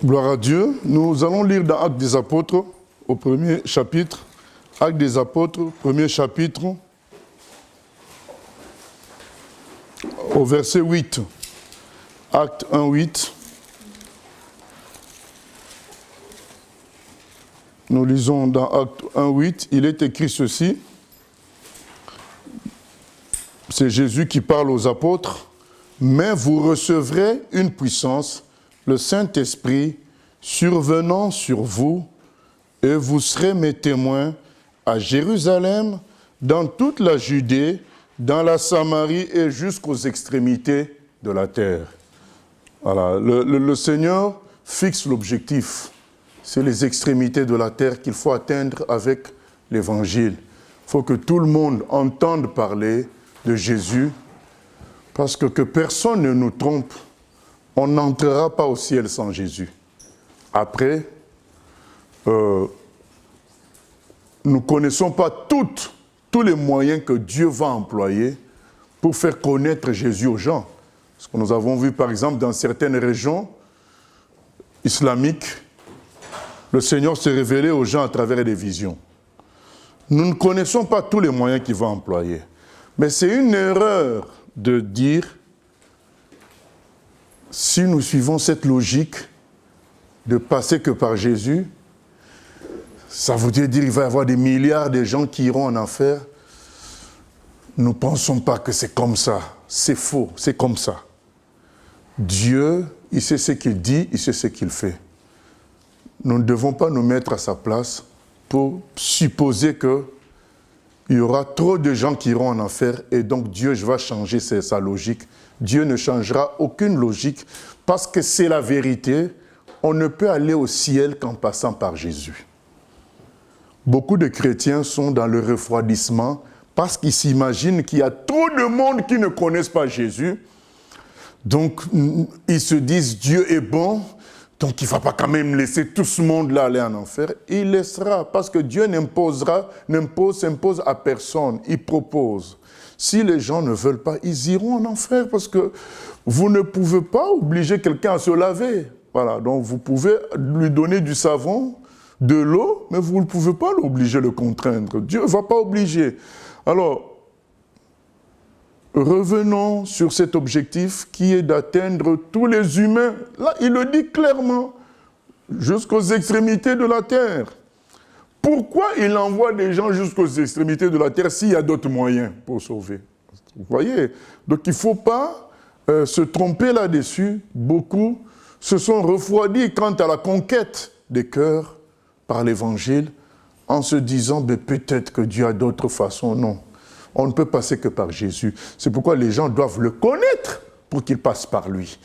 Gloire à Dieu. Nous allons lire dans Actes des Apôtres, au premier chapitre. Actes des Apôtres, premier chapitre, au verset 8. Acte 1, 8. Nous lisons dans Acte 1, 8. Il est écrit ceci. C'est Jésus qui parle aux apôtres. Mais vous recevrez une puissance, le Saint-Esprit, survenant sur vous, et vous serez mes témoins à Jérusalem, dans toute la Judée, dans la Samarie et jusqu'aux extrémités de la terre. Voilà, le Seigneur fixe l'objectif. C'est les extrémités de la terre qu'il faut atteindre avec l'Évangile. Il faut que tout le monde entende parler de Jésus, parce que personne ne nous trompe. On n'entrera pas au ciel sans Jésus. Après, nous ne connaissons pas tous les moyens que Dieu va employer pour faire connaître Jésus aux gens. Parce que nous avons vu, par exemple, dans certaines régions islamiques, le Seigneur s'est révélé aux gens à travers des visions. Nous ne connaissons pas tous les moyens qu'il va employer. Mais c'est une erreur de dire, si nous suivons cette logique de passer que par Jésus, ça voudrait dire qu'il va y avoir des milliards de gens qui iront en enfer. Nous ne pensons pas que c'est comme ça. C'est faux, c'est comme ça. Dieu, il sait ce qu'il dit, il sait ce qu'il fait. Nous ne devons pas nous mettre à sa place pour supposer qu'il y aura trop de gens qui iront en enfer et donc Dieu va changer sa logique. Dieu ne changera aucune logique parce que c'est la vérité. On ne peut aller au ciel qu'en passant par Jésus. Beaucoup de chrétiens sont dans le refroidissement parce qu'ils s'imaginent qu'il y a trop de monde qui ne connaissent pas Jésus. Donc, ils se disent Dieu est bon, donc il ne va pas quand même laisser tout ce monde-là aller en enfer. Il laissera, parce que Dieu s'impose à personne, il propose. Si les gens ne veulent pas, ils iront en enfer, parce que vous ne pouvez pas obliger quelqu'un à se laver. Voilà, donc vous pouvez lui donner du savon, de l'eau, mais vous ne pouvez pas l'obliger, le contraindre. Dieu ne va pas obliger. Alors, revenons sur cet objectif qui est d'atteindre tous les humains. Là, il le dit clairement, jusqu'aux extrémités de la terre. Pourquoi il envoie des gens jusqu'aux extrémités de la terre s'il y a d'autres moyens pour sauver? Vous voyez? Donc il ne faut pas se tromper là-dessus. Beaucoup se sont refroidis quant à la conquête des cœurs par l'Évangile en se disant peut-être que Dieu a d'autres façons. Non. On ne peut passer que par Jésus. C'est pourquoi les gens doivent le connaître pour qu'ils passent par lui.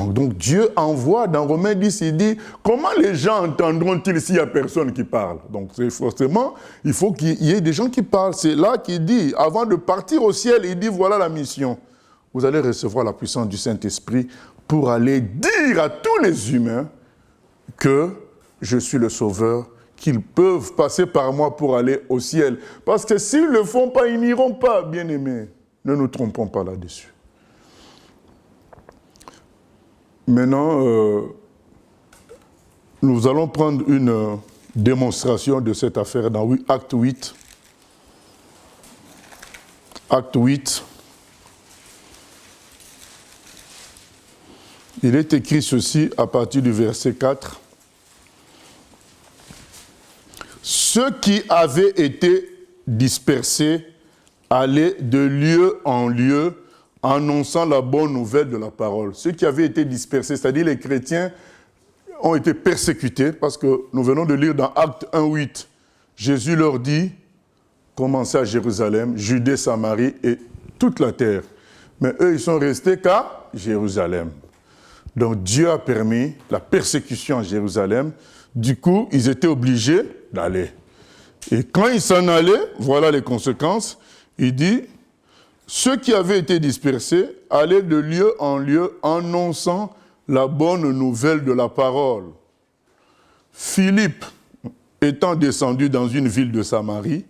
Donc Dieu envoie, dans Romains 10, il dit, comment les gens entendront-ils s'il n'y a personne qui parle? Donc forcément, il faut qu'il y ait des gens qui parlent. C'est là qu'il dit, avant de partir au ciel, il dit, voilà la mission. Vous allez recevoir la puissance du Saint-Esprit pour aller dire à tous les humains que je suis le Sauveur, qu'ils peuvent passer par moi pour aller au ciel. Parce que s'ils ne le font pas, ils n'iront pas, bien-aimés. Ne nous trompons pas là-dessus. Maintenant, nous allons prendre une démonstration de cette affaire dans Acte 8. Acte 8. Il est écrit ceci à partir du verset 4. Ceux qui avaient été dispersés allaient de lieu en lieu, annonçant la bonne nouvelle de la parole. Ceux qui avaient été dispersés, c'est-à-dire les chrétiens, ont été persécutés, parce que nous venons de lire dans Acte 1, 8, Jésus leur dit, commencez à Jérusalem, Judée, Samarie et toute la terre. Mais eux, ils sont restés qu'à Jérusalem. Donc Dieu a permis la persécution à Jérusalem. Du coup, ils étaient obligés d'aller. Et quand ils s'en allaient, voilà les conséquences. Il dit, ceux qui avaient été dispersés allaient de lieu en lieu annonçant la bonne nouvelle de la parole. Philippe, étant descendu dans une ville de Samarie,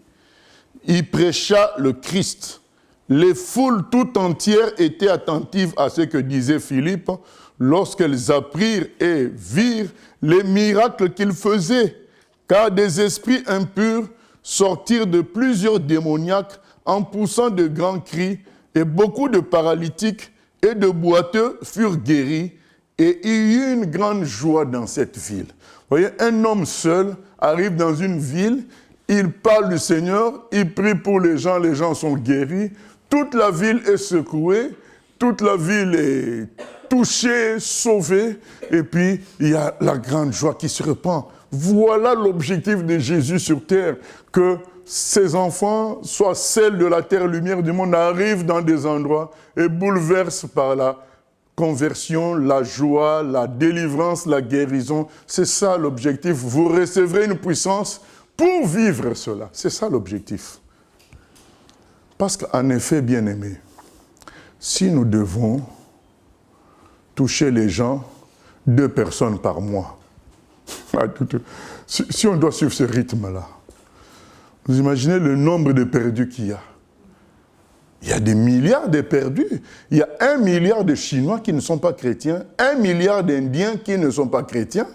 il prêcha le Christ. Les foules tout entières étaient attentives à ce que disait Philippe, lorsqu'elles apprirent et virent les miracles qu'il faisait, car des esprits impurs sortirent de plusieurs démoniaques en poussant de grands cris, et beaucoup de paralytiques et de boiteux furent guéris, et il y eut une grande joie dans cette ville. Vous voyez, un homme seul arrive dans une ville, il parle du Seigneur, il prie pour les gens sont guéris, toute la ville est secouée, toute la ville est touchée, sauvée, et puis il y a la grande joie qui se répand. Voilà l'objectif de Jésus sur terre, que ses enfants, soit celles de la terre, lumière du monde, arrivent dans des endroits et bouleversent par la conversion, la joie, la délivrance, la guérison. C'est ça l'objectif. Vous recevrez une puissance pour vivre cela. C'est ça l'objectif. Parce qu'en effet, bien-aimés, si nous devons toucher les gens 2 personnes par mois, si on doit suivre ce rythme-là, vous imaginez le nombre de perdus qu'il y a. Il y a des milliards de perdus. Il y a 1 milliard de Chinois qui ne sont pas chrétiens, 1 milliard d'Indiens qui ne sont pas chrétiens,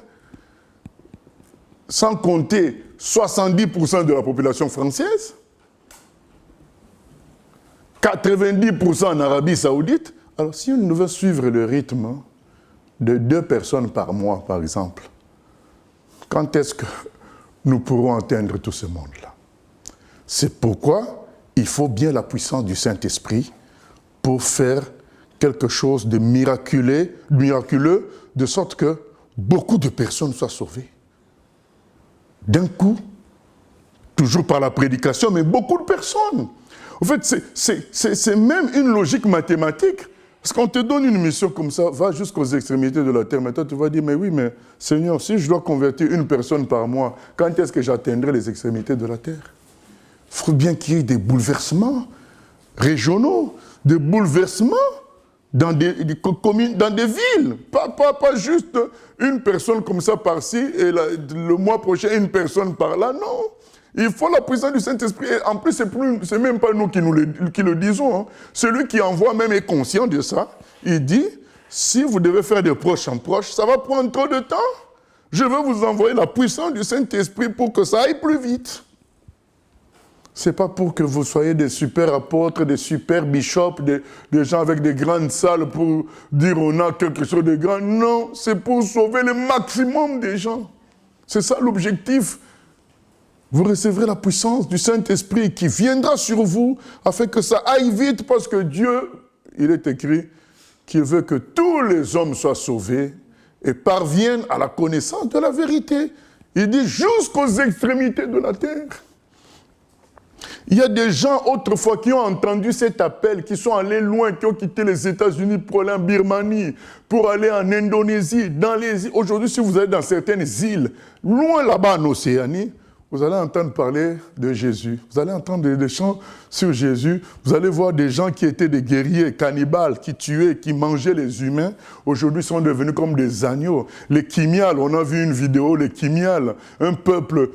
sans compter 70% de la population française, 90% en Arabie Saoudite. Alors si on devait suivre le rythme de 2 personnes par mois, par exemple, quand est-ce que nous pourrons atteindre tout ce monde-là? C'est pourquoi il faut bien la puissance du Saint-Esprit pour faire quelque chose de miraculeux, de sorte que beaucoup de personnes soient sauvées. D'un coup, toujours par la prédication, mais beaucoup de personnes. En fait, c'est même une logique mathématique. Parce qu'on te donne une mission comme ça, va jusqu'aux extrémités de la terre. Maintenant, tu vas dire, mais oui, mais Seigneur, si je dois convertir une personne par mois, quand est-ce que j'atteindrai les extrémités de la terre? Il faut bien qu'il y ait des bouleversements régionaux, des bouleversements dans des communes, dans des villes. Pas juste une personne comme ça par-ci et le mois prochain une personne par-là, non. Il faut la puissance du Saint-Esprit. En plus, ce n'est même pas nous qui le disons. Hein. Celui qui envoie même est conscient de ça. Il dit, si vous devez faire de proche en proche, ça va prendre trop de temps. Je vais vous envoyer la puissance du Saint-Esprit pour que ça aille plus vite. Ce n'est pas pour que vous soyez des super apôtres, des super bishops, des gens avec des grandes salles pour dire on a quelque chose de grand. Non, c'est pour sauver le maximum des gens. C'est ça l'objectif. Vous recevrez la puissance du Saint-Esprit qui viendra sur vous afin que ça aille vite parce que Dieu, il est écrit, qu'il veut que tous les hommes soient sauvés et parviennent à la connaissance de la vérité. Il dit jusqu'aux extrémités de la terre. Il y a des gens autrefois qui ont entendu cet appel, qui sont allés loin, qui ont quitté les États-Unis pour aller en Birmanie, pour aller en Indonésie, dans les îles. Aujourd'hui, si vous allez dans certaines îles, loin là-bas en Océanie, vous allez entendre parler de Jésus. Vous allez entendre des chants sur Jésus. Vous allez voir des gens qui étaient des guerriers cannibales, qui tuaient, qui mangeaient les humains. Aujourd'hui, sont devenus comme des agneaux. Les Kimials, on a vu une vidéo, les Kimials, un peuple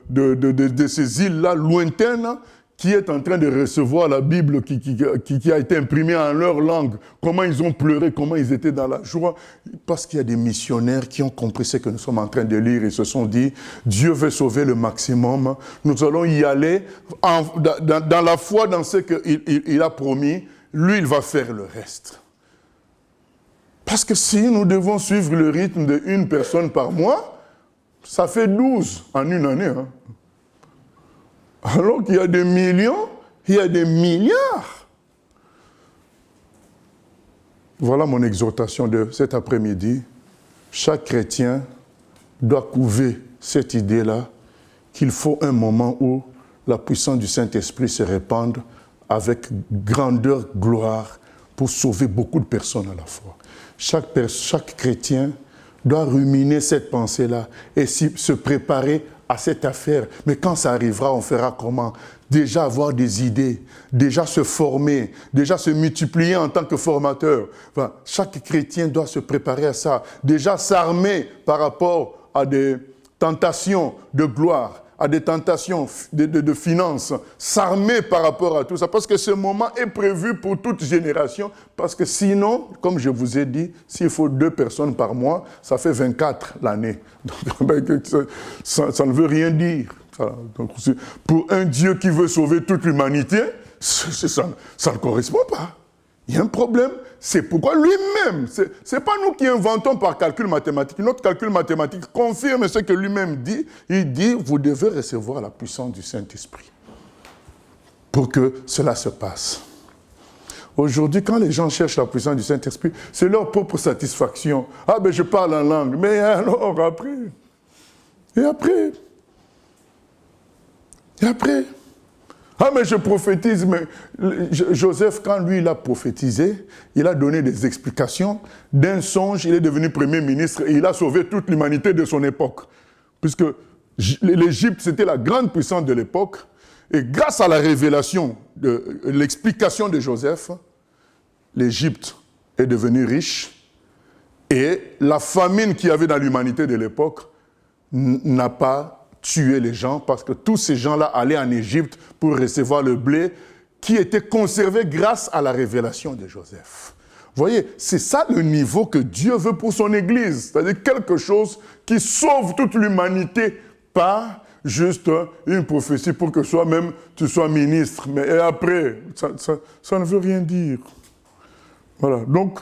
de ces îles-là, lointaines, qui est en train de recevoir la Bible qui a été imprimée en leur langue. Comment ils ont pleuré, comment ils étaient dans la joie. Parce qu'il y a des missionnaires qui ont compris ce que nous sommes en train de lire et se sont dit, Dieu veut sauver le maximum. Nous allons y aller dans la foi, dans ce qu'il a promis. Lui, il va faire le reste. Parce que si nous devons suivre le rythme d'une personne par mois, ça fait 12 en une année. Hein. Alors qu'il y a des millions, il y a des milliards. Voilà mon exhortation de cet après-midi. Chaque chrétien doit couver cette idée-là, qu'il faut un moment où la puissance du Saint-Esprit se répande avec grandeur, gloire, pour sauver beaucoup de personnes à la fois. Chaque chrétien doit ruminer cette pensée-là et se préparer à cette affaire. Mais quand ça arrivera, on fera comment? Déjà avoir des idées, déjà se former, déjà se multiplier en tant que formateur. Enfin, chaque chrétien doit se préparer à ça. Déjà s'armer par rapport à des tentations de gloire, à des tentations de finances, s'armer par rapport à tout ça, parce que ce moment est prévu pour toute génération, parce que sinon, comme je vous ai dit, s'il faut 2 personnes par mois, ça fait 24 l'année. Donc, ça ne veut rien dire. Donc, pour un Dieu qui veut sauver toute l'humanité, ça ne correspond pas. Il y a un problème. C'est pourquoi lui-même, ce n'est pas nous qui inventons par calcul mathématique. Notre calcul mathématique confirme ce que lui-même dit. Il dit, vous devez recevoir la puissance du Saint-Esprit pour que cela se passe. Aujourd'hui, quand les gens cherchent la puissance du Saint-Esprit, c'est leur propre satisfaction. Ah ben je parle en langue, mais alors après? Et après? Et après? Ah, mais je prophétise, mais Joseph, quand lui, il a prophétisé, il a donné des explications. D'un songe, il est devenu Premier ministre et il a sauvé toute l'humanité de son époque. Puisque l'Égypte, c'était la grande puissance de l'époque. Et grâce à la révélation, de l'explication de Joseph, l'Égypte est devenue riche. Et la famine qu'il y avait dans l'humanité de l'époque n'a pas tuer les gens, parce que tous ces gens-là allaient en Égypte pour recevoir le blé qui était conservé grâce à la révélation de Joseph. Vous voyez, c'est ça le niveau que Dieu veut pour son Église, c'est-à-dire quelque chose qui sauve toute l'humanité, pas juste une prophétie pour que toi-même tu sois ministre, mais et après, ça ne veut rien dire. Voilà, donc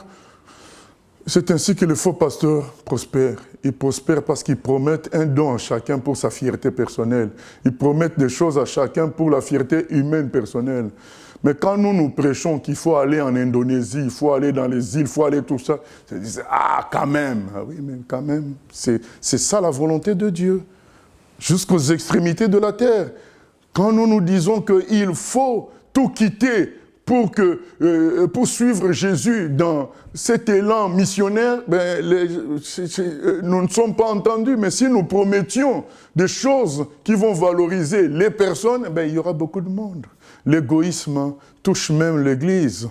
c'est ainsi que le faux pasteur prospère. Ils prospèrent parce qu'ils promettent un don à chacun pour sa fierté personnelle. Ils promettent des choses à chacun pour la fierté humaine personnelle. Mais quand nous prêchons qu'il faut aller en Indonésie, il faut aller dans les îles, il faut aller tout ça, ils disent « Ah, quand même !» Ah oui, mais quand même, c'est ça la volonté de Dieu. Jusqu'aux extrémités de la terre. Quand nous disons qu'il faut tout quitter pour suivre Jésus dans cet élan missionnaire, nous ne sommes pas entendus. Mais si nous promettions des choses qui vont valoriser les personnes, il y aura beaucoup de monde. L'égoïsme touche même l'Église.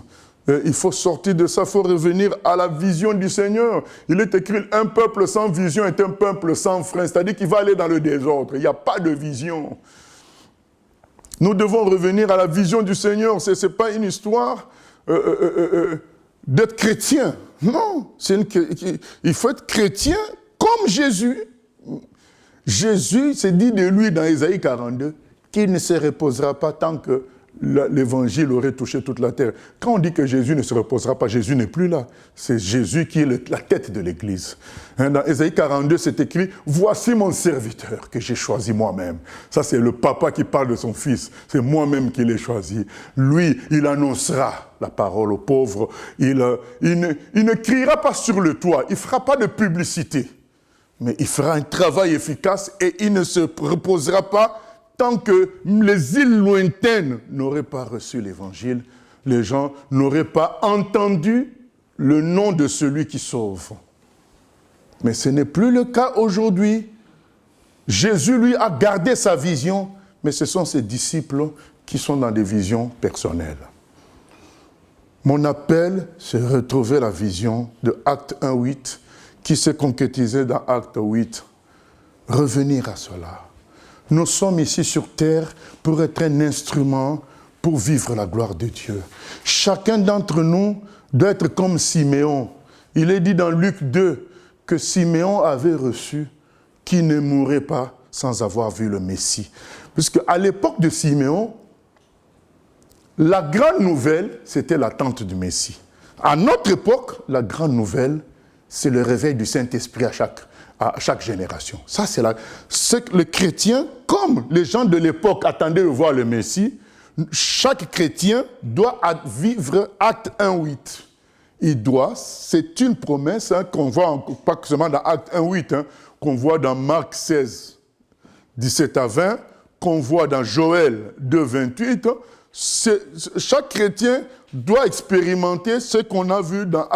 Il faut sortir de ça, il faut revenir à la vision du Seigneur. Il est écrit, un peuple sans vision est un peuple sans frein, c'est-à-dire qu'il va aller dans le désordre. Il n'y a pas de vision. Nous devons revenir à la vision du Seigneur. Ce n'est pas une histoire d'être chrétien. Non, il faut être chrétien comme Jésus. Jésus s'est dit de lui dans Ésaïe 42 qu'il ne se reposera pas tant que l'évangile aurait touché toute la terre. Quand on dit que Jésus ne se reposera pas, Jésus n'est plus là. C'est Jésus qui est la tête de l'Église. Dans Ésaïe 42, c'est écrit « Voici mon serviteur que j'ai choisi moi-même ». Ça, c'est le papa qui parle de son fils. C'est moi-même qui l'ai choisi. Lui, il annoncera la parole aux pauvres. Il ne criera pas sur le toit. Il ne fera pas de publicité. Mais il fera un travail efficace et il ne se reposera pas tant que les îles lointaines n'auraient pas reçu l'évangile, les gens n'auraient pas entendu le nom de celui qui sauve. Mais ce n'est plus le cas aujourd'hui. Jésus, lui, a gardé sa vision, mais ce sont ses disciples qui sont dans des visions personnelles. Mon appel, c'est retrouver la vision de Acte 1:8 qui s'est concrétisée dans Acte 8. Revenir à cela. Nous sommes ici sur terre pour être un instrument pour vivre la gloire de Dieu. Chacun d'entre nous doit être comme Siméon. Il est dit dans Luc 2 que Siméon avait reçu qu'il ne mourrait pas sans avoir vu le Messie. Puisque à l'époque de Siméon, la grande nouvelle, c'était l'attente du Messie. À notre époque, la grande nouvelle, c'est le réveil du Saint-Esprit à chaque génération. Ça, c'est que le chrétien, comme les gens de l'époque attendaient de voir le Messie, chaque chrétien doit vivre Acte 1:8. Il doit, c'est une promesse qu'on voit, pas seulement dans Acte 1:8, qu'on voit dans Marc 16, 17 à 20, qu'on voit dans Joël 2:28. Chaque chrétien doit expérimenter ce qu'on a vu dans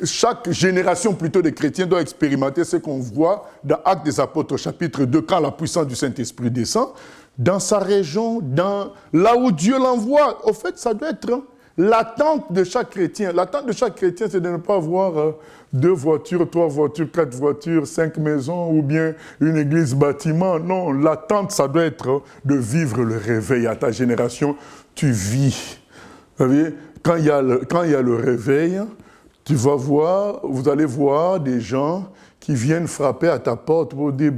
chaque génération plutôt de chrétiens doit expérimenter ce qu'on voit dans Actes des Apôtres chapitre 2, quand la puissance du Saint-Esprit descend, dans sa région, là où Dieu l'envoie. Au fait, ça doit être L'attente de chaque chrétien, c'est de ne pas avoir 2 voitures, 3 voitures, 4 voitures, 5 maisons ou bien une église bâtiment. Non, l'attente, ça doit être de vivre le réveil. À ta génération, tu vis. Vous savez, quand il y a le réveil, vous allez voir des gens qui viennent frapper à ta porte pour dire,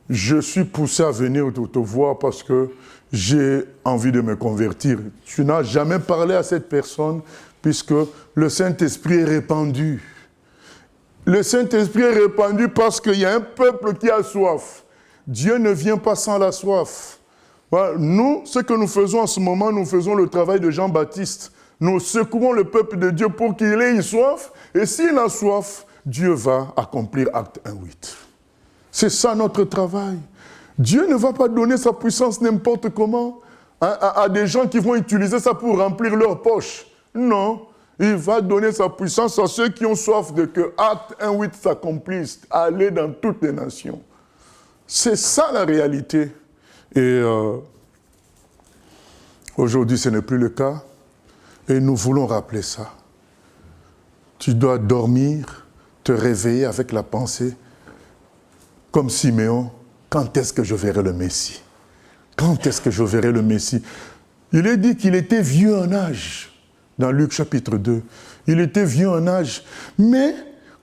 je suis poussé à venir te voir parce que j'ai envie de me convertir. Tu n'as jamais parlé à cette personne puisque le Saint-Esprit est répandu. Le Saint-Esprit est répandu parce qu'il y a un peuple qui a soif. Dieu ne vient pas sans la soif. Voilà. Nous, ce que nous faisons en ce moment, nous faisons le travail de Jean-Baptiste. Nous secouons le peuple de Dieu pour qu'il ait une soif. Et s'il a soif, Dieu va accomplir Acte 1:8. C'est ça notre travail. Dieu ne va pas donner sa puissance n'importe comment à des gens qui vont utiliser ça pour remplir leurs poches. Non, il va donner sa puissance à ceux qui ont soif de que Acte 1:8 s'accomplisse, aller dans toutes les nations. C'est ça la réalité. Et aujourd'hui, ce n'est plus le cas. Et nous voulons rappeler ça. Tu dois dormir, te réveiller avec la pensée, comme Siméon, quand est-ce que je verrai le Messie? Quand est-ce que je verrai le Messie? Il est dit qu'il était vieux en âge, dans Luc chapitre 2. Il était vieux en âge. Mais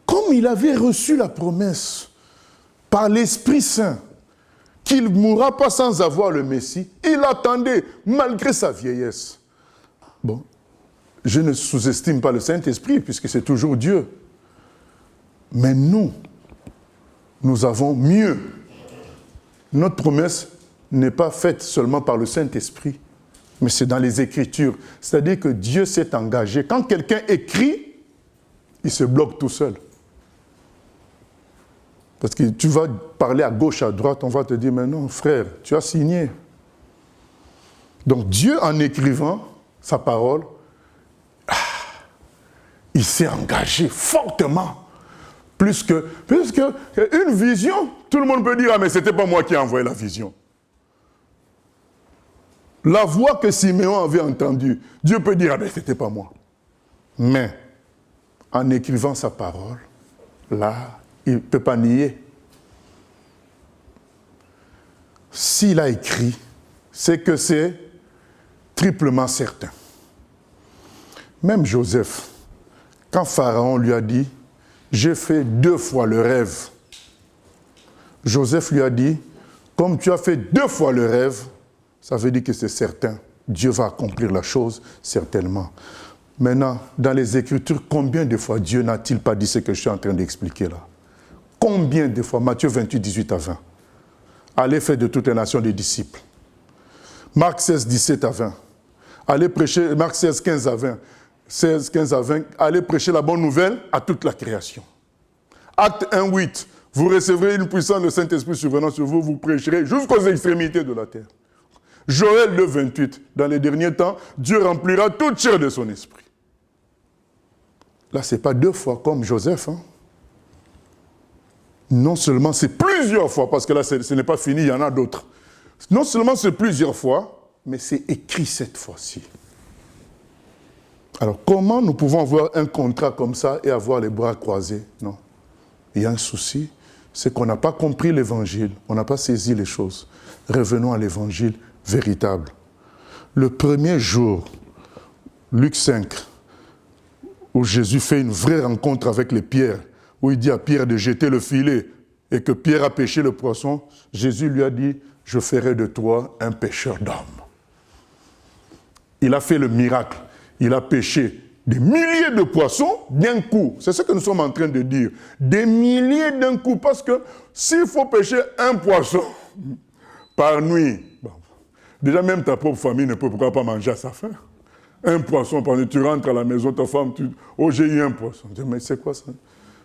comme il avait reçu la promesse par l'Esprit Saint, qu'il ne mourra pas sans avoir le Messie, il attendait, malgré sa vieillesse. Bon, je ne sous-estime pas le Saint-Esprit, puisque c'est toujours Dieu. Mais nous avons mieux. Notre promesse n'est pas faite seulement par le Saint-Esprit, mais c'est dans les Écritures. C'est-à-dire que Dieu s'est engagé. Quand quelqu'un écrit, il se bloque tout seul. Parce que tu vas parler à gauche, à droite, on va te dire, mais non, frère, tu as signé. Donc Dieu, en écrivant sa parole, il s'est engagé fortement. Plus qu'une vision, tout le monde peut dire, ah mais ce n'était pas moi qui ai envoyé la vision. La voix que Siméon avait entendue, Dieu peut dire, ah mais ce n'était pas moi. Mais, en écrivant sa parole, là, il ne peut pas nier. S'il a écrit, c'est que c'est triplement certain. Même Joseph, quand Pharaon lui a dit, j'ai fait 2 fois le rêve. Joseph lui a dit, comme tu as fait 2 fois le rêve, ça veut dire que c'est certain. Dieu va accomplir la chose, certainement. Maintenant, dans les Écritures, combien de fois Dieu n'a-t-il pas dit ce que je suis en train d'expliquer là? Combien de fois? Matthieu 28, 18 à 20. Allez faire de toutes les nations des disciples. Marc 16, 17 à 20. Allez prêcher, Marc 16, 15 à 20. 16, 15 à 20, allez prêcher la bonne nouvelle à toute la création. Acte 1:8, vous recevrez une puissance de Saint-Esprit survenant sur vous, vous prêcherez jusqu'aux extrémités de la terre. Joël 2:28, dans les derniers temps, Dieu remplira toute chair de son esprit. Là, ce n'est pas 2 fois comme Joseph. Non seulement c'est plusieurs fois, parce que là, ce n'est pas fini, il y en a d'autres. Non seulement c'est plusieurs fois, mais c'est écrit cette fois-ci. Alors, comment nous pouvons avoir un contrat comme ça et avoir les bras croisés? Non. Il y a un souci, c'est qu'on n'a pas compris l'évangile, on n'a pas saisi les choses. Revenons à l'évangile véritable. Le premier jour, Luc 5, où Jésus fait une vraie rencontre avec les pierres, où il dit à Pierre de jeter le filet, et que Pierre a pêché le poisson, Jésus lui a dit, je ferai de toi un pêcheur d'hommes. Il a fait le miracle. Il a pêché des milliers de poissons d'un coup. C'est ce que nous sommes en train de dire. Des milliers d'un coup. Parce que s'il faut pêcher un poisson par nuit, bon, déjà même ta propre famille ne peut pourquoi pas manger à sa faim. Un poisson par nuit, tu rentres à la maison, ta femme, oh j'ai eu un poisson. Je dis, mais c'est quoi ça?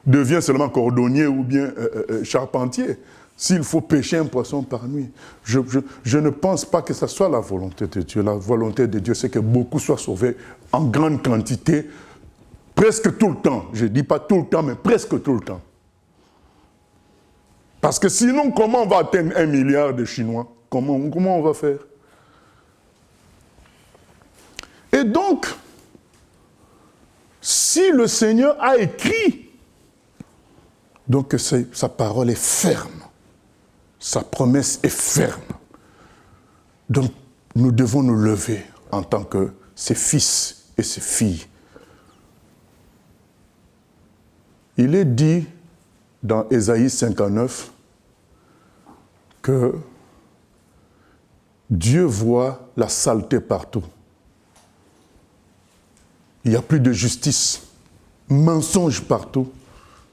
Deviens seulement cordonnier ou bien charpentier. S'il faut pêcher un poisson par nuit, je ne pense pas que ce soit la volonté de Dieu. La volonté de Dieu, c'est que beaucoup soient sauvés en grande quantité, presque tout le temps. Je ne dis pas tout le temps, mais presque tout le temps. Parce que sinon, comment on va atteindre 1 milliard de Chinois? Comment on va faire? Et donc, Si le Seigneur a écrit, donc sa parole est ferme. Sa promesse est ferme. Donc, nous devons nous lever en tant que ses fils et ses filles. Il est dit dans Ésaïe 59 que Dieu voit la saleté partout. Il n'y a plus de justice, mensonge partout,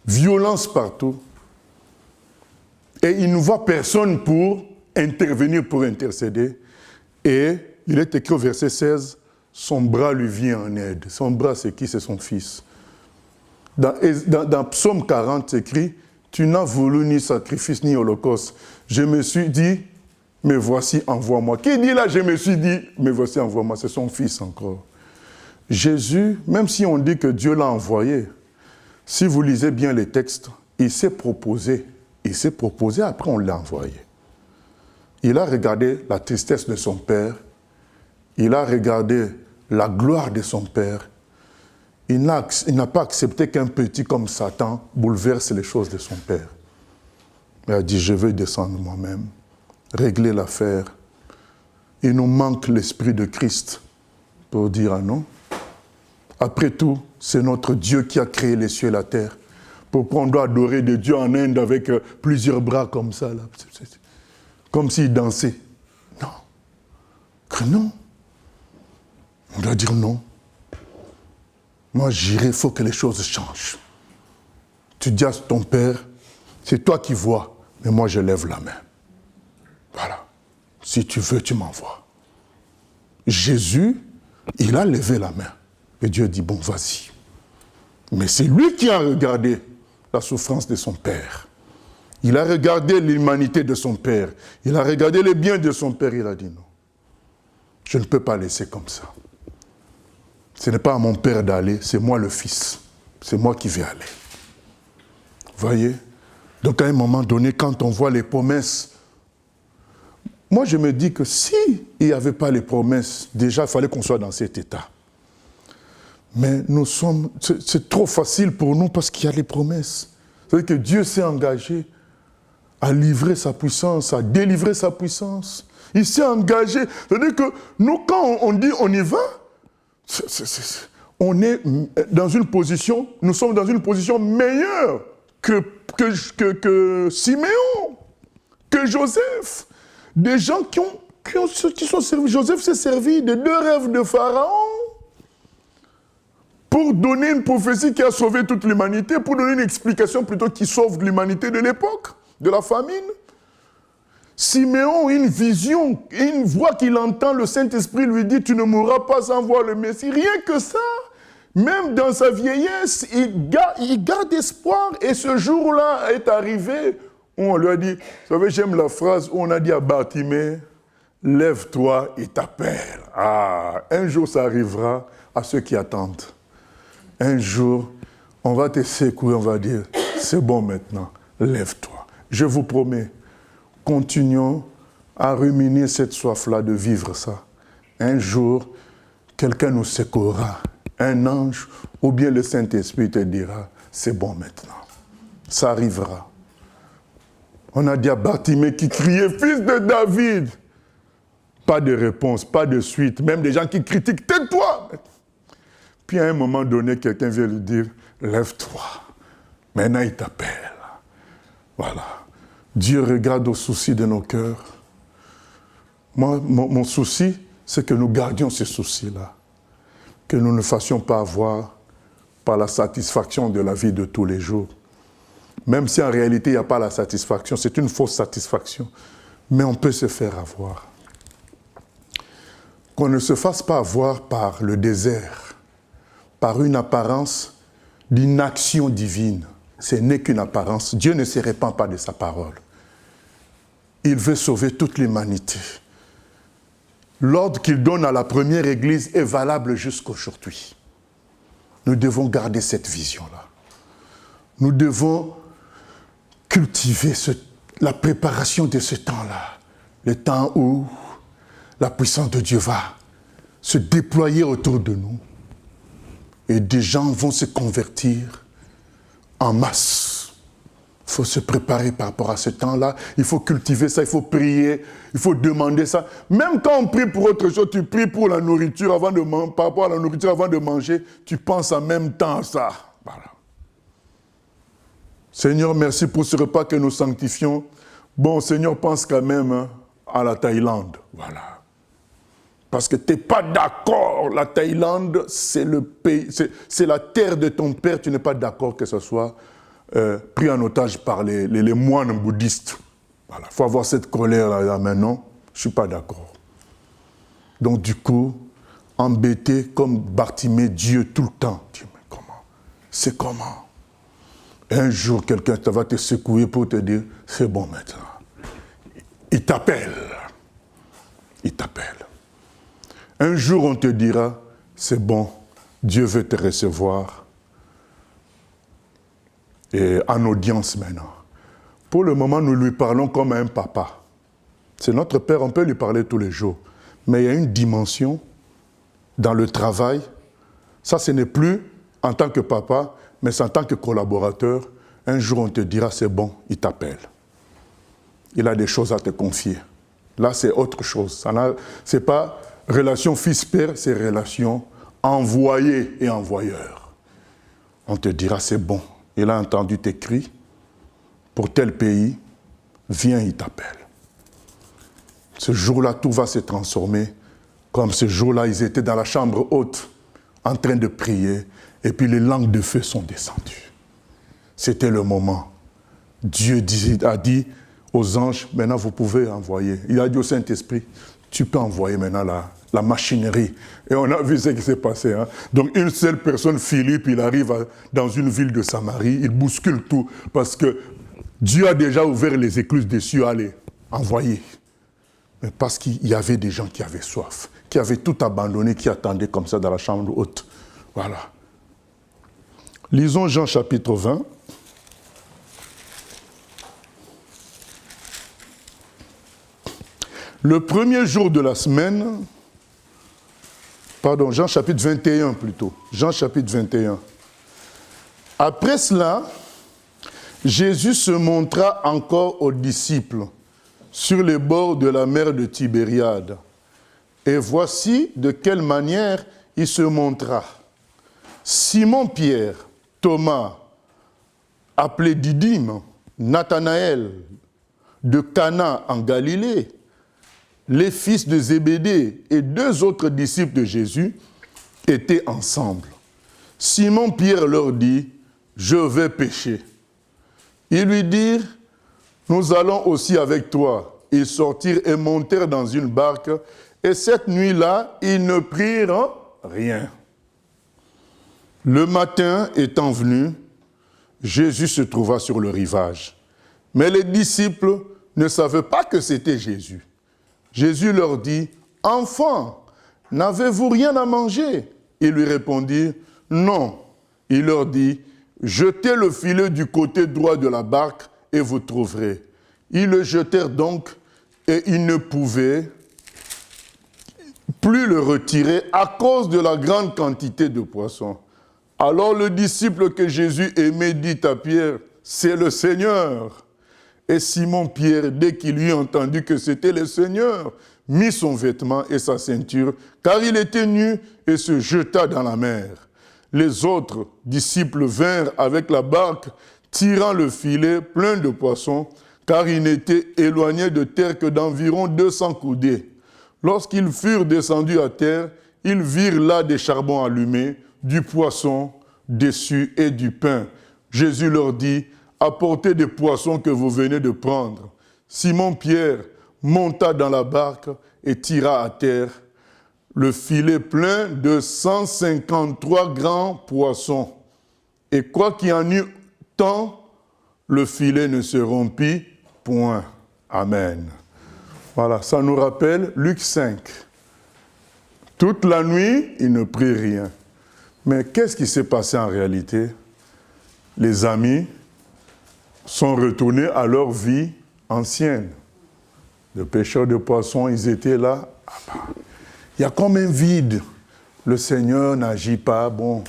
violence partout. Et il ne voit personne pour intervenir, pour intercéder. Et il est écrit au verset 16, son bras lui vient en aide. Son bras, c'est qui? C'est son fils. Dans Psaume 40, c'est écrit, tu n'as voulu ni sacrifice ni holocauste. Je me suis dit, mais voici, envoie-moi. Qui dit là, je me suis dit, mais voici, envoie-moi? C'est son fils encore. Jésus, même si on dit que Dieu l'a envoyé, si vous lisez bien les textes, il s'est proposé. Il s'est proposé, après on l'a envoyé. Il a regardé la tristesse de son père, il a regardé la gloire de son père. Il n'a pas accepté qu'un petit comme Satan bouleverse les choses de son père. Il a dit, je veux descendre moi-même, régler l'affaire. Il nous manque l'esprit de Christ pour dire ah non. Après tout, c'est notre Dieu qui a créé les cieux et la terre. Pourquoi on doit adorer des dieux en Inde avec plusieurs bras comme ça, là, comme s'ils dansaient? Non. Que non. On doit dire non. Moi, j'irai, il faut que les choses changent. Tu dis à ton père, c'est toi qui vois, mais moi, je lève la main. Voilà. Si tu veux, tu m'envoies. Jésus, il a levé la main. Et Dieu dit, bon, vas-y. Mais c'est lui qui a regardé la souffrance de son père. Il a regardé l'humanité de son père. Il a regardé les biens de son père. Il a dit, non, je ne peux pas laisser comme ça. Ce n'est pas à mon père d'aller, c'est moi le fils. C'est moi qui vais aller. Voyez? Donc à un moment donné, quand on voit les promesses, moi je me dis que si il n'y avait pas les promesses, déjà il fallait qu'on soit dans cet état. Mais nous sommes, c'est trop facile pour nous parce qu'il y a les promesses. C'est-à-dire que Dieu s'est engagé à livrer sa puissance, à délivrer sa puissance. Il s'est engagé. C'est-à-dire que nous, quand on dit on y va, on est dans une position, nous sommes dans une position meilleure que Siméon, que Joseph. Des gens qui sont servis. Joseph s'est servi de 2 rêves de Pharaon pour donner une prophétie qui a sauvé toute l'humanité, pour donner une explication plutôt qui sauve l'humanité de l'époque, de la famine. Siméon, une vision, une voix qu'il entend, le Saint-Esprit lui dit, tu ne mourras pas sans voir le Messie. Rien que ça, même dans sa vieillesse, il garde espoir. Et ce jour-là est arrivé où on lui a dit, vous savez, j'aime la phrase où on a dit à Bartimée, lève-toi et t'appelle. Ah, un jour ça arrivera à ceux qui attendent. Un jour, on va te secouer, on va dire, c'est bon maintenant, lève-toi. Je vous promets, continuons à ruminer cette soif-là de vivre ça. Un jour, quelqu'un nous secouera, un ange ou bien le Saint-Esprit te dira, c'est bon maintenant. Ça arrivera. On a dit à Bartimée qui criait, fils de David. Pas de réponse, pas de suite. Même des gens qui critiquent, tais-toi. Puis à un moment donné, quelqu'un vient lui dire, lève-toi. Maintenant, il t'appelle. Voilà. Dieu regarde aux soucis de nos cœurs. Moi, mon souci, c'est que nous gardions ces soucis-là. Que nous ne fassions pas avoir par la satisfaction de la vie de tous les jours. Même si en réalité, il n'y a pas la satisfaction, c'est une fausse satisfaction. Mais on peut se faire avoir. Qu'on ne se fasse pas avoir par le désert, par une apparence d'inaction divine. Ce n'est qu'une apparence. Dieu ne se répand pas de sa parole. Il veut sauver toute l'humanité. L'ordre qu'il donne à la première église est valable jusqu'aujourd'hui. Nous devons garder cette vision-là. Nous devons cultiver la préparation de ce temps-là. Le temps où la puissance de Dieu va se déployer autour de nous. et des gens vont se convertir en masse. Il faut se préparer par rapport à ce temps-là. Il faut cultiver ça, il faut prier, il faut demander ça. Même quand on prie pour autre chose, tu pries pour la nourriture avant de manger, par rapport à la nourriture avant de manger, tu penses en même temps à ça. Voilà. Seigneur, merci pour ce repas que nous sanctifions. Bon, Seigneur, pense quand même à la Thaïlande. Voilà. Parce que tu n'es pas d'accord. La Thaïlande, c'est le pays, c'est la terre de ton père. Tu n'es pas d'accord que ce soit pris en otage par les moines bouddhistes. Voilà. Il faut avoir cette colère-là maintenant. Je ne suis pas d'accord. Donc du coup, embêté comme Bartimée Dieu tout le temps. Dieu, mais comment? C'est comment? Un jour, quelqu'un va te secouer pour te dire, c'est bon maintenant. Il t'appelle. Il t'appelle. Un jour, on te dira, c'est bon, Dieu veut te recevoir. Et en audience maintenant. Pour le moment, nous lui parlons comme à un papa. C'est notre père, on peut lui parler tous les jours. Mais il y a une dimension dans le travail. Ça, ce n'est plus en tant que papa, mais c'est en tant que collaborateur. Un jour, on te dira, c'est bon, il t'appelle. Il a des choses à te confier. Là, c'est autre chose. Ce n'est pas relation fils-père, c'est relation envoyé et envoyeur. On te dira, c'est bon. Il a entendu tes cris pour tel pays. Viens, il t'appelle. Ce jour-là, tout va se transformer. Comme ce jour-là, ils étaient dans la chambre haute, en train de prier, et puis les langues de feu sont descendues. C'était le moment. Dieu a dit aux anges, maintenant vous pouvez envoyer. Il a dit au Saint-Esprit, tu peux envoyer maintenant la machinerie. Et on a vu ce qui s'est passé. Hein. Donc une seule personne, Philippe, il arrive dans une ville de Samarie, il bouscule tout, parce que Dieu a déjà ouvert les écluses des cieux à les envoyer. Mais parce qu'il y avait des gens qui avaient soif, qui avaient tout abandonné, qui attendaient comme ça dans la chambre haute. Voilà. Lisons Jean chapitre 20. Le premier jour de la semaine, pardon, Jean chapitre 21 plutôt, Jean chapitre 21. Après cela, Jésus se montra encore aux disciples sur les bords de la mer de Tibériade. Et voici de quelle manière il se montra. Simon-Pierre, Thomas, appelé Didyme, Nathanaël, de Cana en Galilée, les fils de Zébédée et deux autres disciples de Jésus étaient ensemble. Simon-Pierre leur dit, « Je vais pêcher. » Ils lui dirent, « Nous allons aussi avec toi. » Ils sortirent et montèrent dans une barque, et cette nuit-là, ils ne prirent rien. Le matin étant venu, Jésus se trouva sur le rivage. Mais les disciples ne savaient pas que c'était Jésus. Jésus leur dit, « Enfants, n'avez-vous rien à manger ?» Ils lui répondirent, « Non. » Il leur dit, « Jetez le filet du côté droit de la barque et vous trouverez. » Ils le jetèrent donc et ils ne pouvaient plus le retirer à cause de la grande quantité de poissons. Alors le disciple que Jésus aimait dit à Pierre, « C'est le Seigneur. » Et Simon-Pierre, dès qu'il eut entendu que c'était le Seigneur, mit son vêtement et sa ceinture, car il était nu, et se jeta dans la mer. Les autres disciples vinrent avec la barque, tirant le filet plein de poissons, car ils n'étaient éloignés de terre que d'environ 200 coudées. Lorsqu'ils furent descendus à terre, ils virent là des charbons allumés, du poisson dessus et du pain. Jésus leur dit, « Apportez des poissons que vous venez de prendre. » Simon-Pierre monta dans la barque et tira à terre le filet plein de 153 grands poissons. Et quoi qu'il y en eût tant, le filet ne se rompit point. Amen. Voilà, ça nous rappelle Luc 5. Toute la nuit, il ne prit rien. Mais qu'est-ce qui s'est passé en réalité? Les amis sont retournés à leur vie ancienne. Les pêcheurs de poissons, ils étaient là. Il y a comme un vide. Le Seigneur n'agit pas. Bon,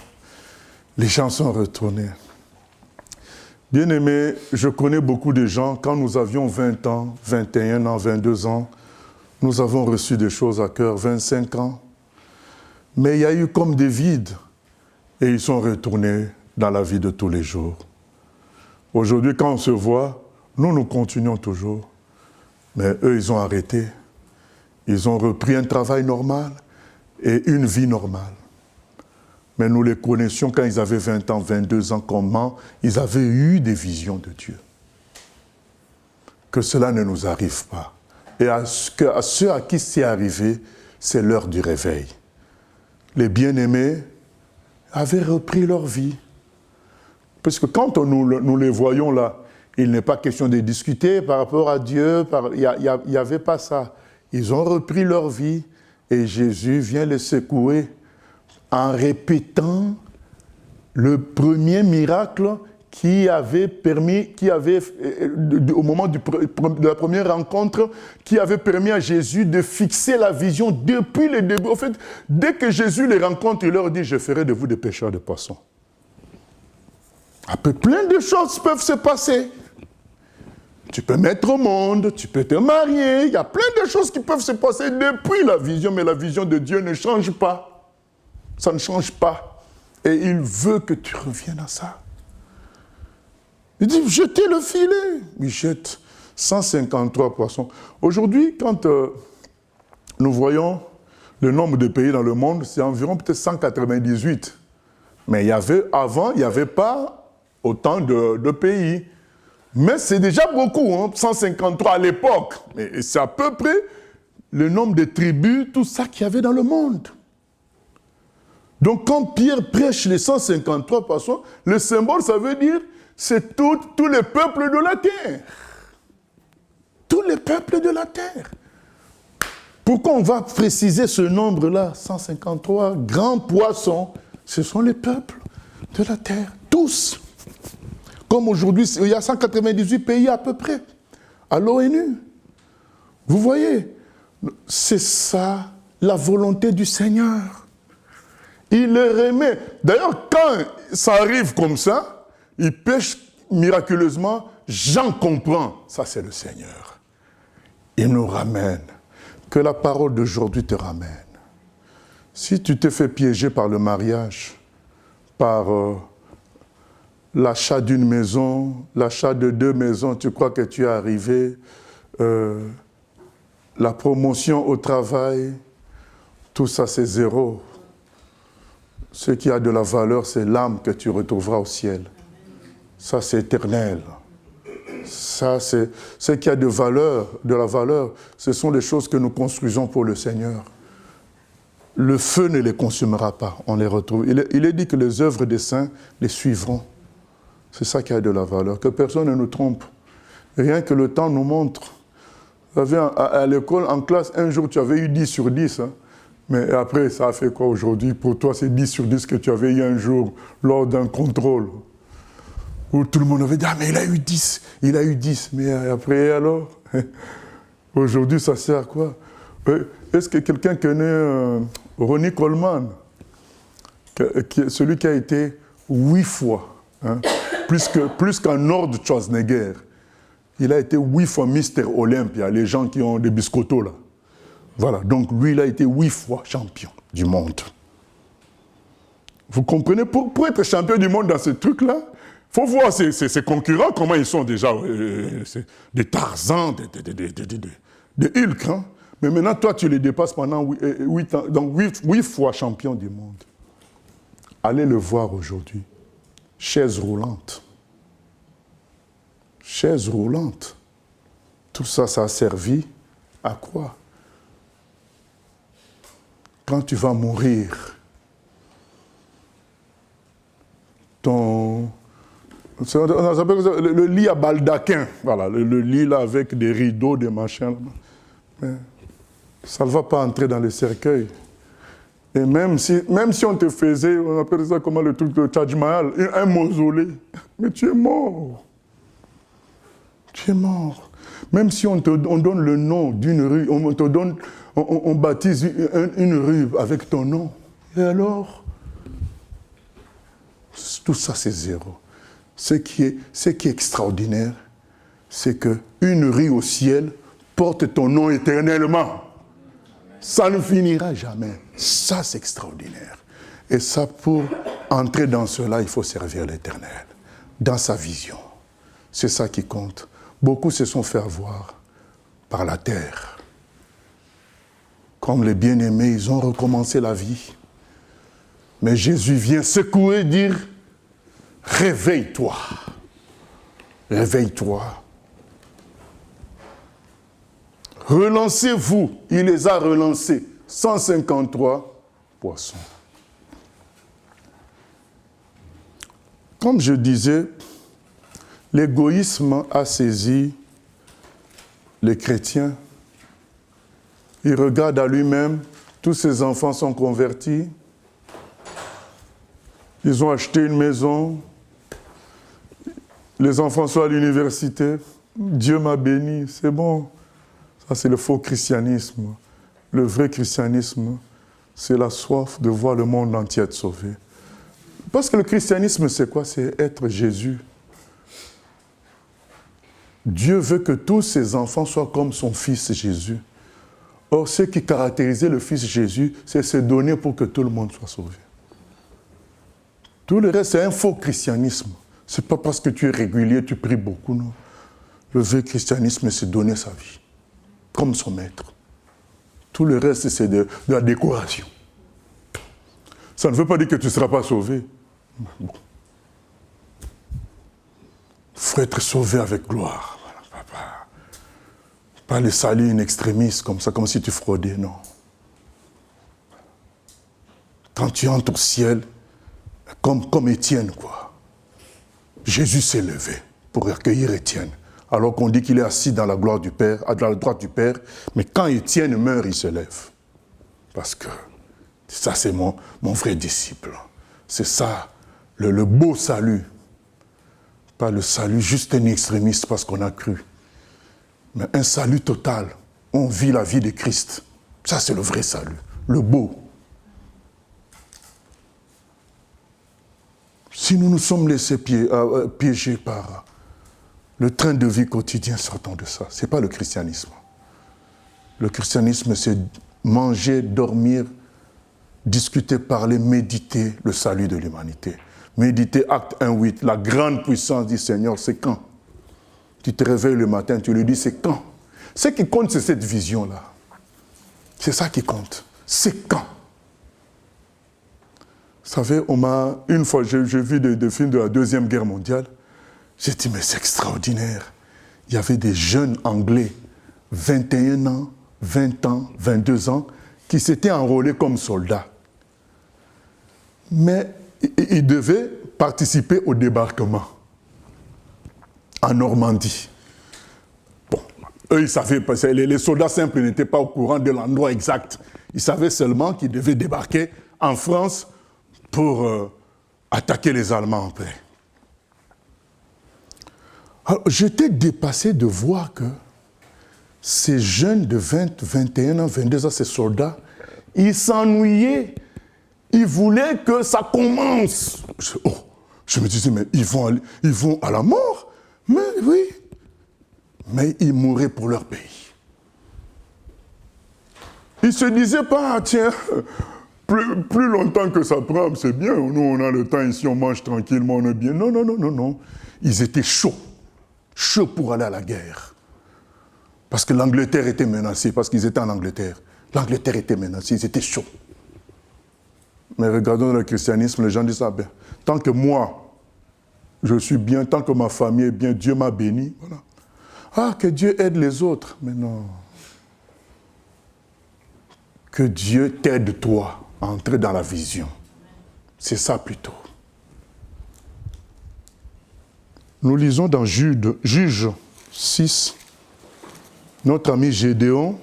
Les gens sont retournés. Bien-aimés, je connais beaucoup de gens, quand nous avions 20 ans, 21 ans, 22 ans, nous avons reçu des choses à cœur, 25 ans. Mais il y a eu comme des vides et ils sont retournés dans la vie de tous les jours. Aujourd'hui, quand on se voit, nous continuons toujours. Mais eux, ils ont arrêté. Ils ont repris un travail normal et une vie normale. Mais nous les connaissions quand ils avaient 20 ans, 22 ans, comment ils avaient eu des visions de Dieu. Que cela ne nous arrive pas. Et à ceux à qui c'est arrivé, c'est l'heure du réveil. Les bien-aimés avaient repris leur vie. Parce que quand nous les voyons là, il n'est pas question de discuter par rapport à Dieu, il n'y avait pas ça. Ils ont repris leur vie et Jésus vient les secouer en répétant le premier miracle au moment de la première rencontre, qui avait permis à Jésus de fixer la vision depuis le début. En fait, dès que Jésus les rencontre, il leur dit « Je ferai de vous des pêcheurs de poissons ». Après, plein de choses peuvent se passer. Tu peux mettre au monde, tu peux te marier, il y a plein de choses qui peuvent se passer depuis la vision, mais la vision de Dieu ne change pas. Ça ne change pas. Et il veut que tu reviennes à ça. Il dit, jetez le filet. Il jette 153 poissons. Aujourd'hui, quand nous voyons le nombre de pays dans le monde, c'est environ peut-être 198. Mais avant, il n'y avait pas autant de pays. Mais c'est déjà beaucoup, hein, 153 à l'époque. Mais c'est à peu près le nombre de tribus, tout ça qu'il y avait dans le monde. Donc quand Pierre prêche les 153 poissons, le symbole, ça veut dire, c'est tous les peuples de la terre. Tous les peuples de la terre. Pourquoi on va préciser ce nombre-là, 153 grands poissons? Ce sont les peuples de la terre, tous. Comme aujourd'hui, il y a 198 pays à peu près, à l'ONU. Vous voyez, c'est ça la volonté du Seigneur. Il les remet. D'ailleurs, quand ça arrive comme ça, il pêche miraculeusement, Jean comprend. Ça, c'est le Seigneur. Il nous ramène. Que la parole d'aujourd'hui te ramène. Si tu te fais piéger par le mariage, par l'achat d'une maison, l'achat de 2 maisons, tu crois que tu es arrivé, la promotion au travail, tout ça c'est zéro. Ce qui a de la valeur, c'est l'âme que tu retrouveras au ciel. Ça c'est éternel. Ça c'est ce qui a de la valeur, ce sont les choses que nous construisons pour le Seigneur. Le feu ne les consumera pas, on les retrouve. Il est dit que les œuvres des saints les suivront. C'est ça qui a de la valeur, que personne ne nous trompe. Rien que le temps nous montre. Vous savez, à l'école, en classe, un jour, tu avais eu 10 sur 10. Hein. Mais après, ça a fait quoi aujourd'hui? Pour toi, c'est 10 sur 10 que tu avais eu un jour lors d'un contrôle. Où tout le monde avait dit, ah mais il a eu 10, il a eu 10. Mais après, alors aujourd'hui, ça sert à quoi? Est-ce que quelqu'un connaît Ronnie Coleman, celui qui a été 8 fois, hein, plus qu'un Arnold Schwarzenegger. Il a été 8 fois Mister Olympia, les gens qui ont des biscottos là. Voilà, donc lui, il a été 8 fois champion du monde. Vous comprenez, pour être champion du monde dans ce truc-là, il faut voir ses concurrents, comment ils sont déjà, des Tarzans, des Hulk. Hein. Mais maintenant, toi, tu les dépasses pendant 8 ans, donc 8 fois champion du monde. Allez le voir aujourd'hui. Chaise roulante. Chaise roulante. Tout ça, ça a servi à quoi? Quand tu vas mourir, on appelle ça le lit à baldaquin, voilà, le lit là avec des rideaux, des machins. Mais ça ne va pas entrer dans le cercueil. Et même si on te faisait, on appelle ça comment le truc de Taj Mahal, un mausolée, mais tu es mort. Tu es mort. Même si on donne le nom d'une rue, on baptise une rue avec ton nom. Et alors, tout ça c'est zéro. Ce qui est extraordinaire, c'est qu'une rue au ciel porte ton nom éternellement. Ça ne finira jamais. Ça, c'est extraordinaire. Et ça, pour entrer dans cela, il faut servir l'Éternel, dans sa vision. C'est ça qui compte. Beaucoup se sont fait avoir par la terre. Comme les bien-aimés, ils ont recommencé la vie. Mais Jésus vient secouer et dire, réveille-toi. Réveille-toi. Relancez-vous. Il les a relancés. 153 poissons. Comme je disais, l'égoïsme a saisi les chrétiens. Il regarde à lui-même, tous ses enfants sont convertis. Ils ont acheté une maison. Les enfants sont à l'université. Dieu m'a béni, c'est bon. Ça, c'est le faux christianisme. Le vrai christianisme, c'est la soif de voir le monde entier être sauvé. Parce que le christianisme, c'est quoi? C'est être Jésus. Dieu veut que tous ses enfants soient comme son fils Jésus. Or, ce qui caractérisait le fils Jésus, c'est se donner pour que tout le monde soit sauvé. Tout le reste, c'est un faux christianisme. Ce n'est pas parce que tu es régulier, tu pries beaucoup, non. Le vrai christianisme, c'est donner sa vie, comme son maître. Tout le reste, c'est de la décoration. Ça ne veut pas dire que tu ne seras pas sauvé. Bon. Il faut être sauvé avec gloire. Pas le salut in extremis, comme ça, comme si tu fraudais, non. Quand tu entres au ciel, comme Étienne, quoi. Jésus s'est levé pour accueillir Étienne. Alors qu'on dit qu'il est assis dans la gloire du Père, à la droite du Père, mais quand Étienne meurt, il se lève. Parce que ça, c'est mon vrai disciple. C'est ça, le beau salut. Pas le salut juste un extrémiste parce qu'on a cru. Mais un salut total. On vit la vie de Christ. Ça, c'est le vrai salut. Le beau. Si nous nous sommes laissés piéger par le train de vie quotidien, sortons de ça. Ce n'est pas le christianisme. Le christianisme, c'est manger, dormir, discuter, parler, méditer le salut de l'humanité. Méditer, acte 1:8, la grande puissance du Seigneur, c'est quand? Tu te réveilles le matin, tu lui dis, c'est quand? Ce qui compte, c'est cette vision-là. C'est ça qui compte. C'est quand? Vous savez, une fois, j'ai vu des films de la Deuxième Guerre mondiale. J'ai dit, mais c'est extraordinaire. Il y avait des jeunes Anglais, 21 ans, 20 ans, 22 ans, qui s'étaient enrôlés comme soldats. Mais ils devaient participer au débarquement en Normandie. Bon, eux, ils savaient, parce que les soldats simples n'étaient pas au courant de l'endroit exact. Ils savaient seulement qu'ils devaient débarquer en France pour attaquer les Allemands après. Alors, j'étais dépassé de voir que ces jeunes de 20, 21 ans, 22 ans, ces soldats, ils s'ennuyaient. Ils voulaient que ça commence. Je me disais, mais ils vont à la mort? Mais oui. Mais ils mouraient pour leur pays. Ils ne se disaient pas, tiens, plus longtemps que ça prend, c'est bien. Nous, on a le temps ici, on mange tranquillement, on est bien. Non, non, non, non, non. Ils étaient chauds. Chauds pour aller à la guerre. Parce que l'Angleterre était menacée, parce qu'ils étaient en Angleterre. L'Angleterre était menacée, ils étaient chauds. Mais regardons le christianisme, les gens disent, ah ben, tant que moi, je suis bien, tant que ma famille est bien, Dieu m'a béni. Voilà. Ah, que Dieu aide les autres. Mais non. Que Dieu t'aide toi à entrer dans la vision. C'est ça plutôt. Nous lisons dans Juge 6, notre ami Gédéon,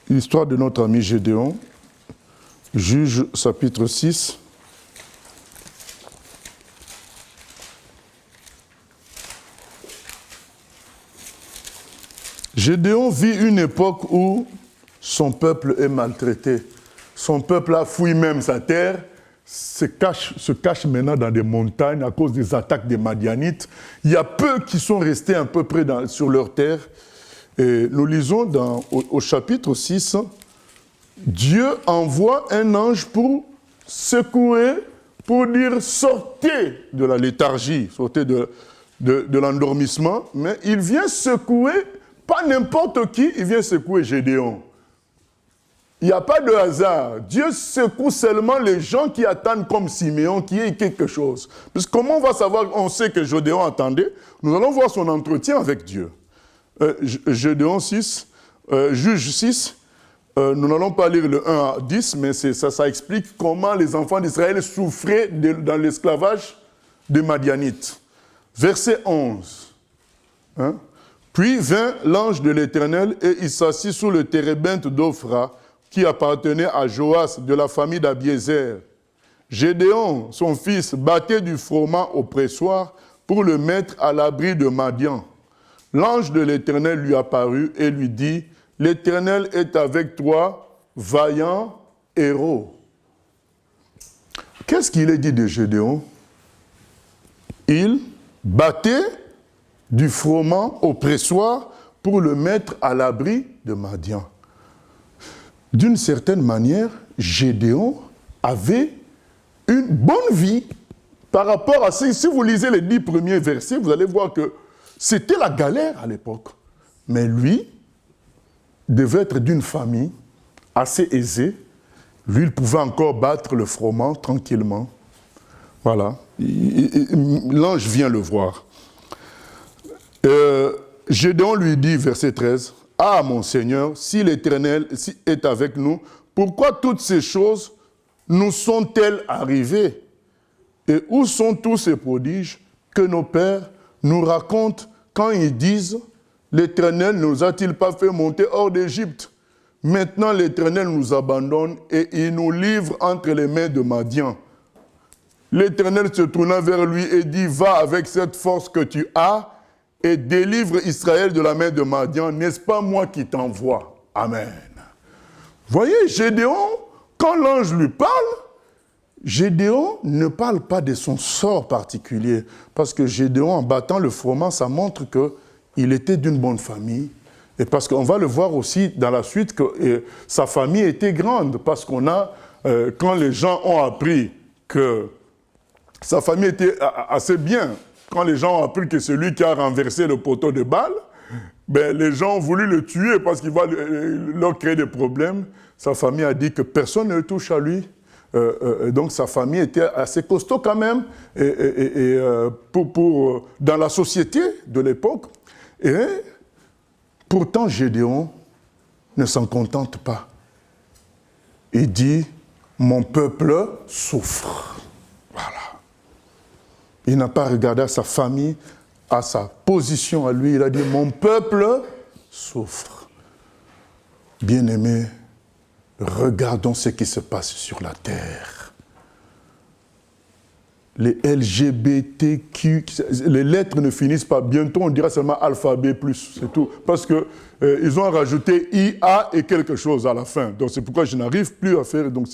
l'histoire de notre ami Gédéon, Juge chapitre 6. Gédéon vit une époque où son peuple est maltraité. Son peuple a fouillé même sa terre. se cache maintenant dans des montagnes à cause des attaques des Madianites. Il y a peu qui sont restés à peu près sur leur terre. Et nous lisons au chapitre 6, Dieu envoie un ange pour secouer, pour dire sortez de la léthargie, sortez de l'endormissement, mais il vient secouer, pas n'importe qui, il vient secouer Gédéon. Il n'y a pas de hasard. Dieu secoue seulement les gens qui attendent comme Siméon, qui ait quelque chose. Parce que comment on va savoir, on sait que Gédéon attendait, nous allons voir son entretien avec Dieu. Gédéon 6, Juge 6, nous n'allons pas lire le 1 à 10, mais ça explique comment les enfants d'Israël souffraient dans l'esclavage des Madianites. Verset 11. Hein? Puis vint l'ange de l'Éternel et il s'assit sous le térébinthe d'Ophra, qui appartenait à Joas de la famille d'Abiézer. Gédéon, son fils, battait du froment au pressoir pour le mettre à l'abri de Madian. L'ange de l'Éternel lui apparut et lui dit, « L'Éternel est avec toi, vaillant héros. » Qu'est-ce qu'il est dit de Gédéon? Il battait du froment au pressoir pour le mettre à l'abri de Madian. D'une certaine manière, Gédéon avait une bonne vie par rapport à ça. Si vous lisez les 10 premiers versets, vous allez voir que c'était la galère à l'époque. Mais lui devait être d'une famille assez aisée. Lui, il pouvait encore battre le froment tranquillement. Voilà. L'ange vient le voir. Gédéon lui dit, verset 13, « Ah, mon Seigneur, si l'Éternel est avec nous, pourquoi toutes ces choses nous sont-elles arrivées? Et où sont tous ces prodiges que nos pères nous racontent quand ils disent, l'Éternel ne nous a-t-il pas fait monter hors d'Égypte? Maintenant l'Éternel nous abandonne et il nous livre entre les mains de Madian. L'Éternel se tourna vers lui et dit, va avec cette force que tu as et délivre Israël de la main de Madian. N'est-ce pas moi qui t'envoie? Amen. » Voyez, Gédéon, quand l'ange lui parle, Gédéon ne parle pas de son sort particulier. Parce que Gédéon, en battant le froment, ça montre qu'il était d'une bonne famille. Et parce qu'on va le voir aussi dans la suite que sa famille était grande. Parce qu'on a, quand les gens ont appris que sa famille était assez bien, quand les gens ont appris que c'est lui qui a renversé le poteau de Baal, ben, les gens ont voulu le tuer parce qu'il va leur créer des problèmes. Sa famille a dit que personne ne le touche à lui. Donc sa famille était assez costaud quand même dans la société de l'époque. Et pourtant Gédéon ne s'en contente pas. Il dit, mon peuple souffre. Voilà. Il n'a pas regardé à sa famille, à sa position à lui. Il a dit, mon peuple souffre. Bien-aimés, regardons ce qui se passe sur la terre. Les LGBTQ, les lettres ne finissent pas. Bientôt, on dira seulement alphabet plus, c'est tout. Parce qu'ils ont rajouté IA et quelque chose à la fin. Donc c'est pourquoi je n'arrive plus à faire. Donc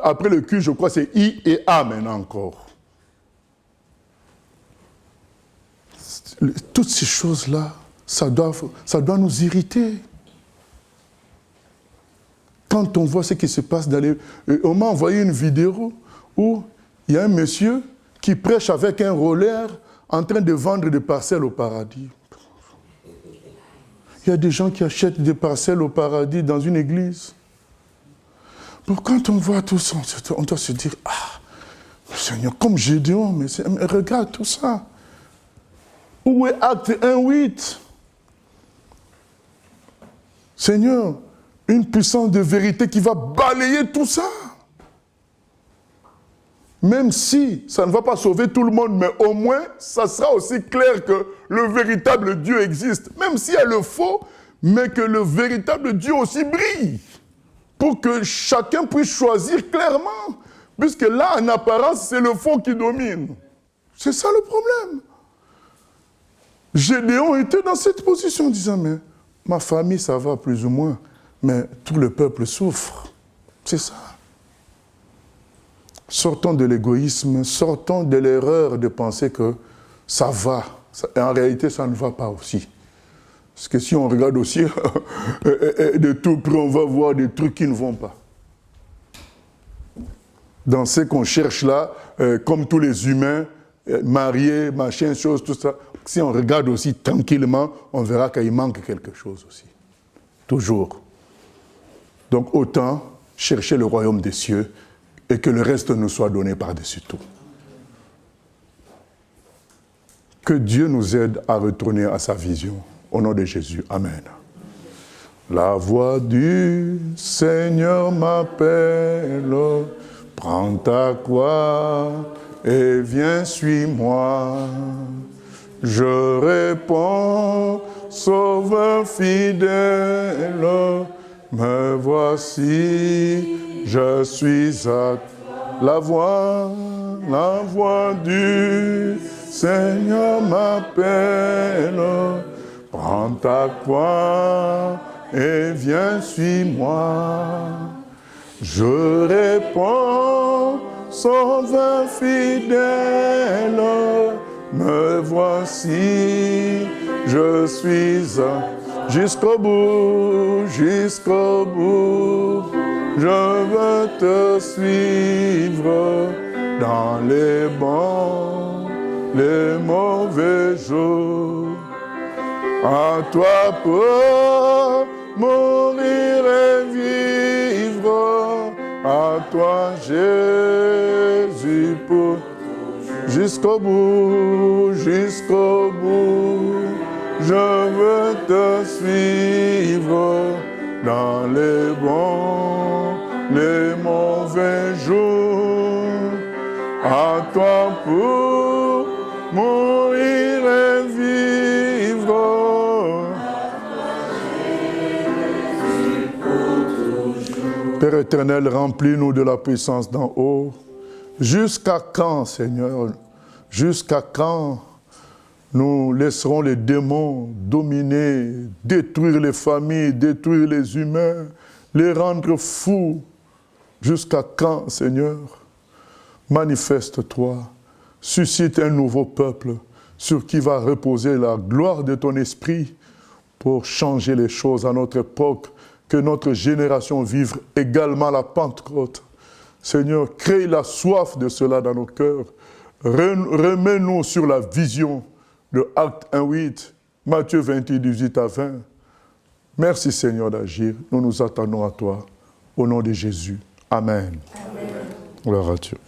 après le Q, je crois que c'est I et A maintenant encore. Toutes ces choses-là, ça doit nous irriter. Quand on voit ce qui se passe dans les... On m'a envoyé une vidéo où il y a un monsieur qui prêche avec un roller en train de vendre des parcelles au paradis. Il y a des gens qui achètent des parcelles au paradis dans une église. Donc quand on voit tout ça, on doit se dire, ah, Seigneur, comme Gédéon, mais regarde tout ça. Où est Acte 1:8? Seigneur, une puissance de vérité qui va balayer tout ça. Même si ça ne va pas sauver tout le monde, mais au moins, ça sera aussi clair que le véritable Dieu existe. Même s'il y a le faux, mais que le véritable Dieu aussi brille. Pour que chacun puisse choisir clairement. Puisque là, en apparence, c'est le faux qui domine. C'est ça le problème. Gédéon était dans cette position, disant, mais ma famille, ça va plus ou moins, mais tout le peuple souffre. C'est ça. Sortons de l'égoïsme, sortons de l'erreur de penser que ça va. En réalité, ça ne va pas aussi. Parce que si on regarde aussi de tout près, on va voir des trucs qui ne vont pas. Dans ce qu'on cherche là, comme tous les humains, mariés, machin, choses, tout ça, si on regarde aussi tranquillement, on verra qu'il manque quelque chose aussi. Toujours. Donc autant chercher le royaume des cieux et que le reste nous soit donné par-dessus tout. Que Dieu nous aide à retourner à sa vision. Au nom de Jésus. Amen. La voix du Seigneur m'appelle, prends ta croix et viens, suis-moi. Je réponds, Sauveur fidèle, me voici, je suis à la voix du Seigneur m'appelle, prends ta croix et viens, suis-moi. Je réponds, Sauveur fidèle, me voici, je suis jusqu'au bout, je veux te suivre dans les bons, les mauvais jours. À toi pour mourir et vivre, à toi Jésus pour jusqu'au bout, je veux te suivre dans les bons, les mauvais jours. À toi pour mourir et vivre. Père éternel, remplis-nous de la puissance d'en haut. Jusqu'à quand, Seigneur, jusqu'à quand nous laisserons les démons dominer, détruire les familles, détruire les humains, les rendre fous? Jusqu'à quand, Seigneur? Manifeste-toi, suscite un nouveau peuple sur qui va reposer la gloire de ton esprit pour changer les choses à notre époque, que notre génération vive également la Pentecôte. Seigneur, crée la soif de cela dans nos cœurs. Remets-nous sur la vision de Acte 1:8, Matthieu 28, 18 à 20. Merci Seigneur d'agir. Nous nous attendons à toi. Au nom de Jésus. Amen. Amen. Gloire à Dieu.